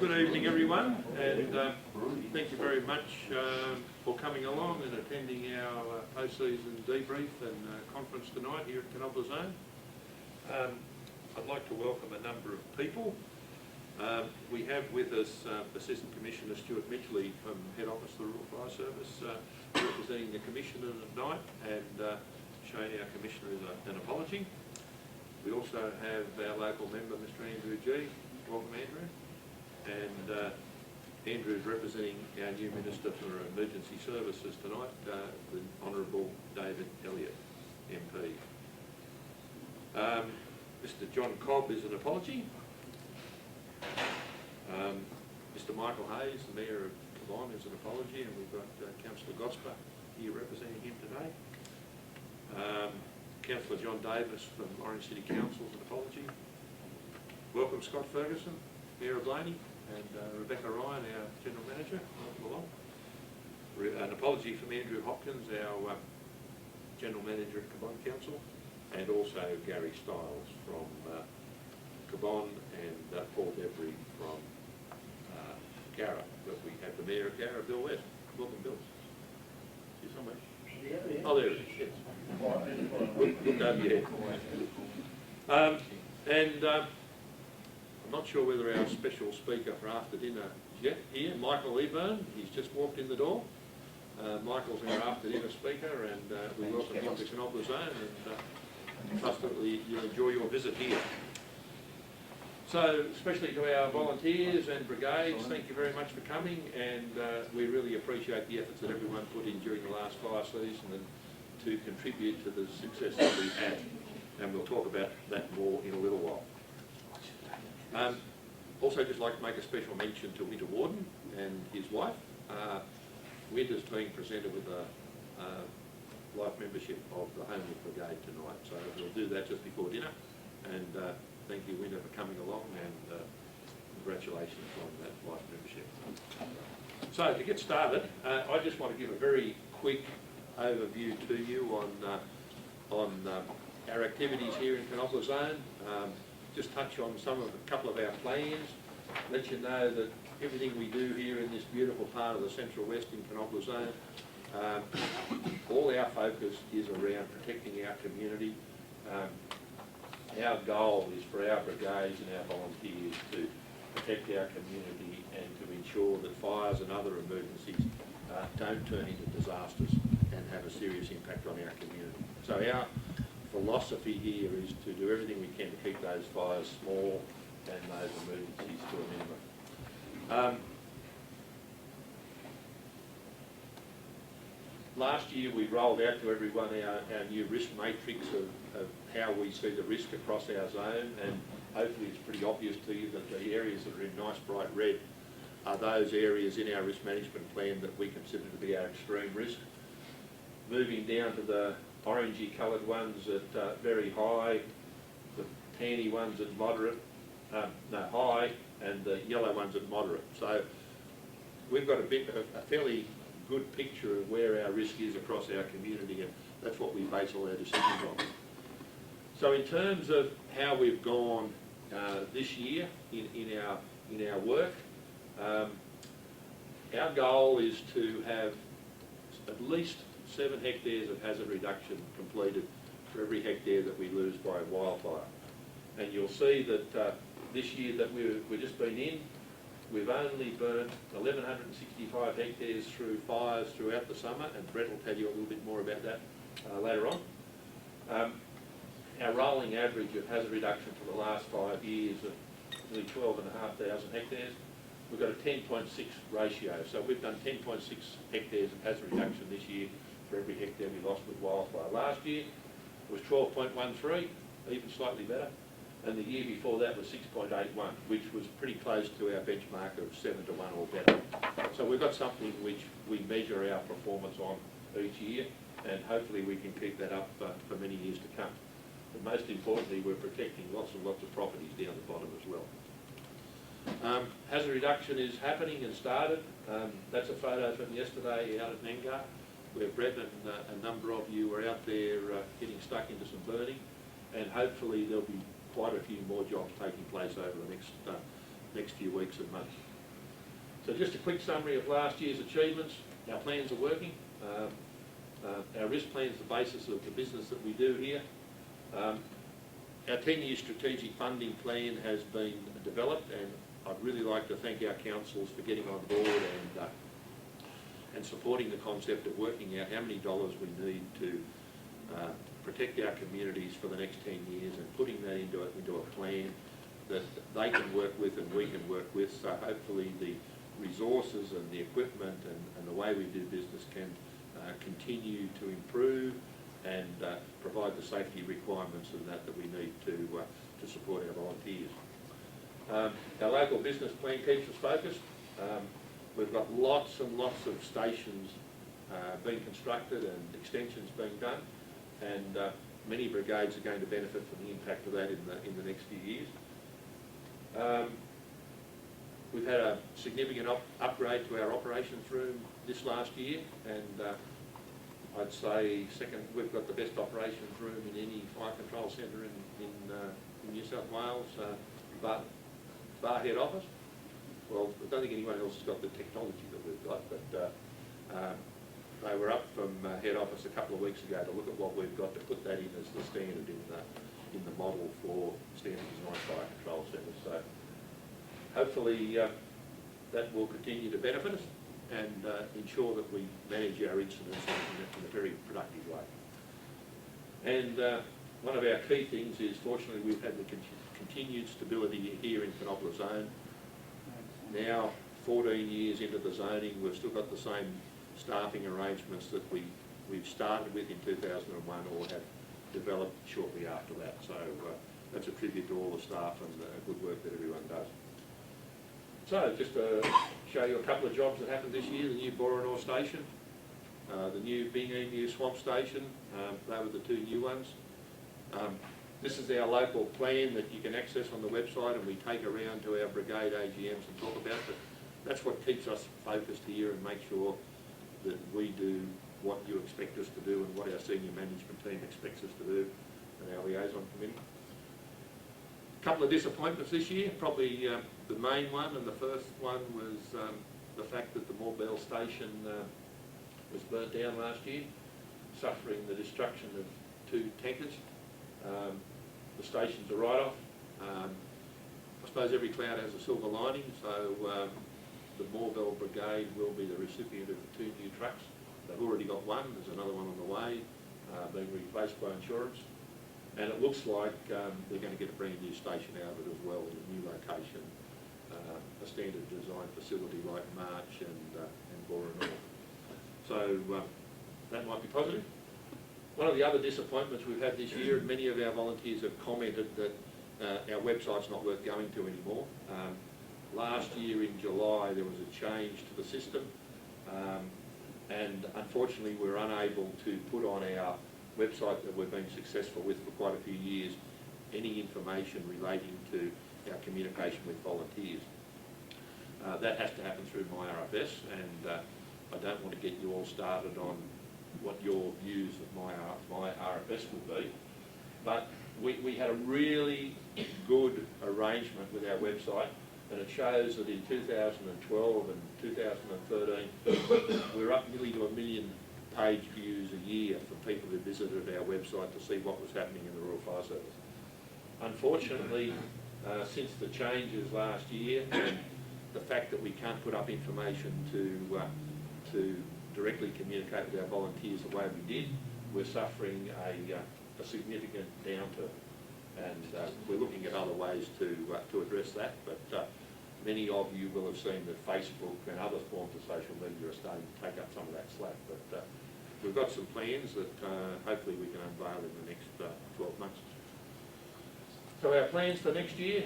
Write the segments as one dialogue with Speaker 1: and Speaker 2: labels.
Speaker 1: Good evening, everyone, and thank you very much for coming along and attending our post-season debrief and conference tonight here at Canobolas Zone. I'd like to welcome a number of people. We have with us Assistant Commissioner Stuart Mitchell from Head Office of the Rural Fire Service, representing the Commissioner tonight, and showing our Commissioner an apology. We also have our local member, Mr Andrew G. Welcome, Andrew. And Andrew is representing our new Minister for Emergency Services tonight, the Honourable David Elliott, MP. Mr John Cobb is an apology. Mr Michael Hayes, the Mayor of Cabonne, is an apology, and we've got Councillor Gosper here representing him today. Councillor John Davis from Orange City Council is an apology. Welcome Scott Ferguson, Mayor of Blaney, and Rebecca Ryan, our General Manager. Welcome along. An apology from Andrew Hopkins, our General Manager at Cabonne Council, and also Gary Stiles from Cabonne, and Paul Debry from Garra. But we have the Mayor of Garra, Bill West. Welcome, Bill. See you somewhere.
Speaker 2: Yeah.
Speaker 1: Oh, there it is, yes. Look over your head. I'm not sure whether our special speaker for after dinner is yet here, Michael Eburn. He's just walked in the door. Michael's our after dinner speaker, and we welcome him to Canobolas Zone, and trust that you'll enjoy your visit here. So, especially to our volunteers and brigades, thank you very much for coming, and we really appreciate the efforts that everyone put in during the last fire season and to contribute to the success that we've had, and we'll talk about that more in a little while. Also, just like to make a special mention to Winter Warden and his wife. Winter's being presented with a life membership of the Homeless Brigade tonight, so we'll do that just before dinner, and thank you, Winter, for coming along, and congratulations on that life membership. So, to get started, I just want to give a very quick overview to you on our activities here in Canobolas Zone. Just touch on a couple of our plans, let you know that everything we do here in this beautiful part of the Central West in Canobolas Zone, all our focus is around protecting our community. Our goal is for our brigades and our volunteers to protect our community and to ensure that fires and other emergencies don't turn into disasters and have a serious impact on our community. So our philosophy here is to do everything we can to keep those fires small and those emergencies to a minimum. Last year we rolled out to everyone our new risk matrix of how we see the risk across our zone, and hopefully it's pretty obvious to you that the areas that are in nice bright red are those areas in our risk management plan that we consider to be our extreme risk. Moving down to the orangey coloured ones at very high, the tanny ones at moderate, high, and the yellow ones at moderate. So we've got a fairly good picture of where our risk is across our community, and that's what we base all our decisions on. So in terms of how we've gone this year in our work, our goal is to have at least 7 hectares of hazard reduction completed for every hectare that we lose by wildfire. And you'll see that this year that we've just been in, we've only burnt 1,165 hectares through fires throughout the summer, and Brett will tell you a little bit more about that later on. Our rolling average of hazard reduction for the last 5 years of nearly 12,500 hectares. We've got a 10.6 ratio, so we've done 10.6 hectares of hazard reduction this year for every hectare we lost with wildfire. Last year it was 12.13, even slightly better, and the year before that was 6.81, which was pretty close to our benchmark of 7 to 1 or better. So we've got something which we measure our performance on each year, and hopefully we can keep that up for many years to come. But most importantly, we're protecting lots and lots of properties down the bottom as well. Hazard reduction is happening and started. That's a photo from yesterday out at Nangar, where Brett and a number of you were out there getting stuck into some burning, and hopefully there'll be quite a few more jobs taking place over the next few weeks and months. So just a quick summary of last year's achievements. Our plans are working. Our risk plan is the basis of the business that we do here. Our 10-year strategic funding plan has been developed, and I'd really like to thank our councils for getting on board and supporting the concept of working out how many dollars we need to protect our communities for the next 10 years and putting that into a plan that they can work with and we can work with. So hopefully the resources and the equipment and the way we do business can continue to improve and provide the safety requirements and that we need to support our volunteers. Our local business plan keeps us focused. We've got lots and lots of stations being constructed and extensions being done, and many brigades are going to benefit from the impact of that in the next few years. We've had a significant upgrade to our operations room this last year, and I'd say we've got the best operations room in any fire control centre in New South Wales, bar head office. Well, I don't think anyone else has got the technology that we've got, but they were up from head office a couple of weeks ago to look at what we've got to put that in as the standard in the model for standard design fire control centres. So hopefully that will continue to benefit us and ensure that we manage our incidents in a very productive way. And one of our key things is, fortunately, we've had the continued stability here in Canobolas zone. Now, 14 years into the zoning, we've still got the same staffing arrangements that we've started with in 2001 or have developed shortly after that. So that's a tribute to all the staff and the good work that everyone does. So just to show you a couple of jobs that happened this year: the new Boronor station, the new Bing Emu Swamp station. They were the two new ones. This is our local plan that you can access on the website, and we take around to our brigade AGMs and talk about it. That's what keeps us focused here and make sure that we do what you expect us to do and what our senior management team expects us to do and our liaison committee. A couple of disappointments this year. Probably the main one and the first one was the fact that the Moorbell station was burnt down last year, suffering the destruction of 2 tankers. The station's a write-off. I suppose every cloud has a silver lining, so the Moorbell Brigade will be the recipient of 2 new trucks. They've already got one, there's another one on the way, being replaced by insurance. And it looks like they're going to get a brand new station out of it as well in a new location, a standard design facility like March and Boronor. So that might be positive. One of the other disappointments we've had this year, and many of our volunteers have commented that our website's not worth going to anymore. Last year in July there was a change to the system, and unfortunately we're unable to put on our website that we've been successful with for quite a few years any information relating to our communication with volunteers. That has to happen through my RFS, and I don't want to get you all started on what your views of my RFS will be, but we had a really good arrangement with our website, and it shows that in 2012 and 2013 we're up nearly to 1 million page views a year from people who visited our website to see what was happening in the Royal Fire Service. Unfortunately, since the changes last year and the fact that we can't put up information to directly communicate with our volunteers the way we did, we're suffering a significant downturn, and we're looking at other ways to address that. But many of you will have seen that Facebook and other forms of social media are starting to take up some of that slack. But we've got some plans that hopefully we can unveil in the next 12 months. So our plans for next year,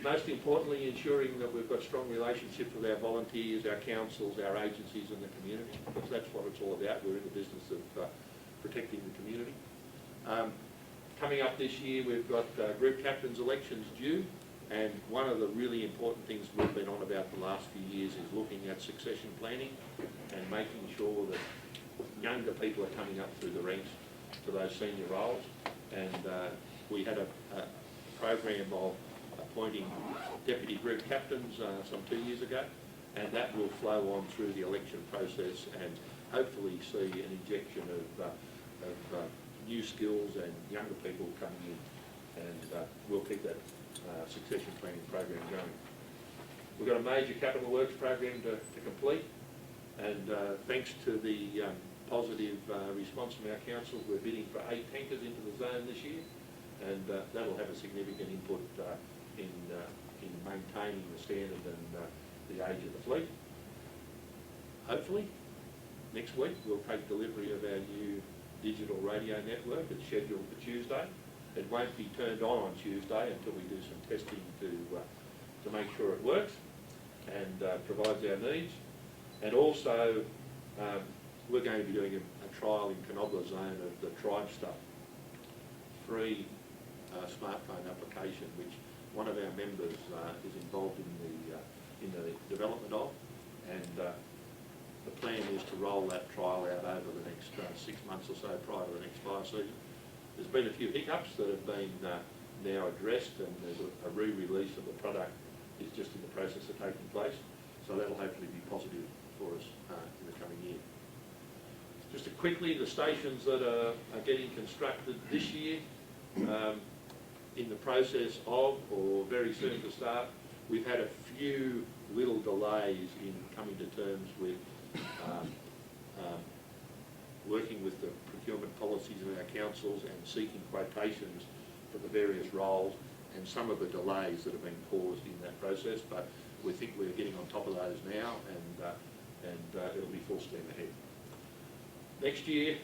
Speaker 1: most importantly ensuring that we've got strong relationships with our volunteers, our councils, our agencies and the community, because that's what it's all about. We're in the business of protecting the community. Coming up this year we've got group captains elections due, and one of the really important things we've been on about the last few years is looking at succession planning and making sure that younger people are coming up through the ranks to those senior roles. And we had a program of appointing deputy group captains some 2 years ago, and that will flow on through the election process and hopefully see an injection of new skills and younger people coming in, and we'll keep that succession planning program going. We've got a major capital works program to complete, and thanks to the positive response from our council, we're bidding for 8 tankers into the zone this year, and that'll have a significant input in maintaining the standard and the age of the fleet. Hopefully, next week we'll take delivery of our new digital radio network. It's scheduled for Tuesday. It won't be turned on Tuesday until we do some testing to make sure it works and provides our needs. And also, we're going to be doing a trial in Canobolas zone of the Tribe Stuff free smartphone application, which one of our members is involved in the development of, and the plan is to roll that trial out over the next 6 months or so prior to the next fire season. There's been a few hiccups that have been now addressed, and there's a re-release of the product is just in the process of taking place, so that'll hopefully be positive for us in the coming year. Just quickly, the stations that are getting constructed this year, in the process of, or very soon to start, we've had a few little delays in coming to terms with working with the procurement policies of our councils and seeking quotations for the various roles, and some of the delays that have been caused in that process, but we think we're getting on top of those now, and it'll be full steam ahead. Next year,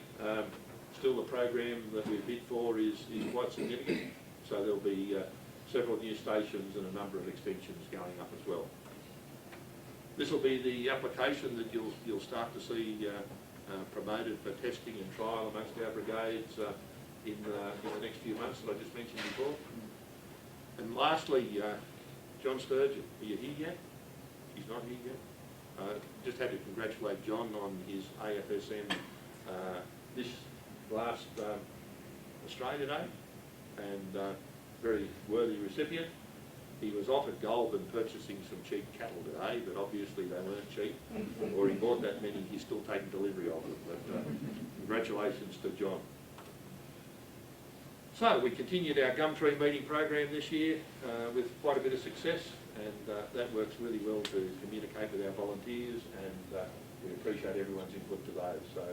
Speaker 1: still the program that we bid for is quite significant, so there'll be several new stations and a number of extensions going up as well. This will be the application that you'll start to see promoted for testing and trial amongst our brigades in the next few months that I just mentioned before. And lastly, John Sturgeon, are you here yet? He's not here yet. Just had to congratulate John on his AFSM this last Australia Day, and very worthy recipient. He was offered gold and purchasing some cheap cattle today, but obviously they weren't cheap, or he bought that many, he's still taking delivery of them. But congratulations to John. So we continued our Gumtree meeting program this year with quite a bit of success, and that works really well to communicate with our volunteers, and we appreciate everyone's input to those. So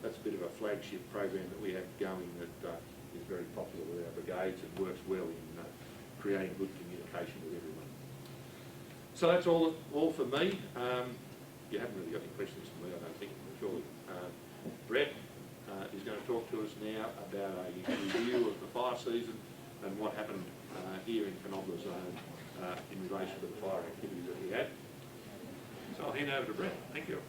Speaker 1: that's a bit of a flagship program that we have going that is very popular with our brigades and works well in creating good communication with everyone. So that's all for me. You haven't really got any questions for me, I don't think, surely. Brett is going to talk to us now about a review of the fire season and what happened here in Canobolas zone in relation to the fire activities that we had. So I'll hand over to Brett. Thank you.